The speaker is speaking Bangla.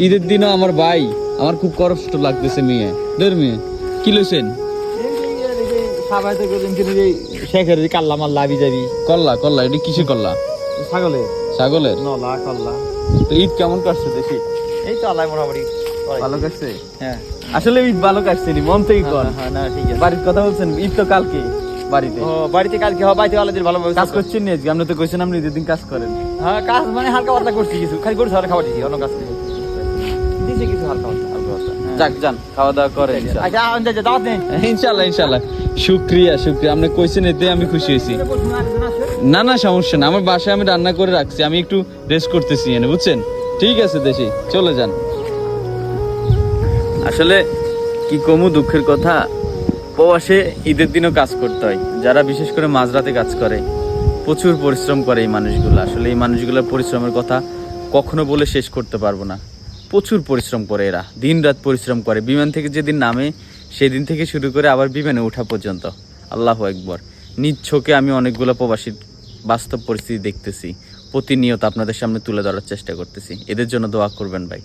ঈদের দিনও আমার ভাই, আমার খুব কষ্ট লাগতেছে মেয়ে দের মেয়ে। কি লইছেন? শেখের কাল্লা মাল্লা আবি যাবি কল্লা কল্লা, এটা কিসে কল্লা? ছাগলের ছাগলের। নলা কল্লা। তো ঈদ কেমন কাটছে দেখি? এই তো আল্লাহ মোটামুটি ভালো কাটছে। হ্যাঁ আসলে ঈদ ভালো কাটছে নি, মন থেকে কর। হ্যাঁ না ঠিক আছে। বাড়ির কথা বলছেন, ঈদ তো কালকে বাড়িতে ও বাড়িতে কালকে বাড়িতে আলাদের ভালোভাবে কাজ করছেন নি আজকে? আপনি তো কইছেন আপনি ঈদের দিন কাজ করেন। হ্যাঁ কাজ মানে হালকা পাতলা করছি কিছু, খালি গরু ছাগল খাবার দিছি, অন্য কাজ নেই দিছি কিছু হালকা পাতলা। যাক যান, খাওয়া দাওয়া করেন। আচ্ছা দাওয়াত নেই ইনশাআল্লাহ ইনশাআল্লাহ। শুক্রিয়া শুক্রিয়া, আপনি কইছেন এতে আমি খুশি হয়েছি। না না সমস্যা না, আমার বাসায় আমি রান্না করে রাখছি, আমি একটু রেস্ট করতেছি এনে, বুঝছেন? ঠিক আছে দেশি, চলে যান। আসলে কি কমু দুঃখের কথা, প্রবাসে ঈদের দিনও কাজ করতে হয়। যারা বিশেষ করে মাঝরাতে কাজ করে, প্রচুর পরিশ্রম করে এই মানুষগুলো। আসলে এই মানুষগুলোর পরিশ্রমের কথা কখনো বলে শেষ করতে পারবো না। প্রচুর পরিশ্রম করে এরা, দিন রাত পরিশ্রম করে। বিমান থেকে যেদিন নামে সেদিন থেকে শুরু করে আবার বিমানে ওঠা পর্যন্ত। আল্লাহু আকবার। নিজ চোখে আমি অনেকগুলো প্রবাসীর বাস্তব পরিস্থিতি দেখতেছি, প্রতিনিয়ত আপনাদের সামনে তুলে ধরার চেষ্টা করতেছি। এদের জন্য দোয়া করবেন ভাই।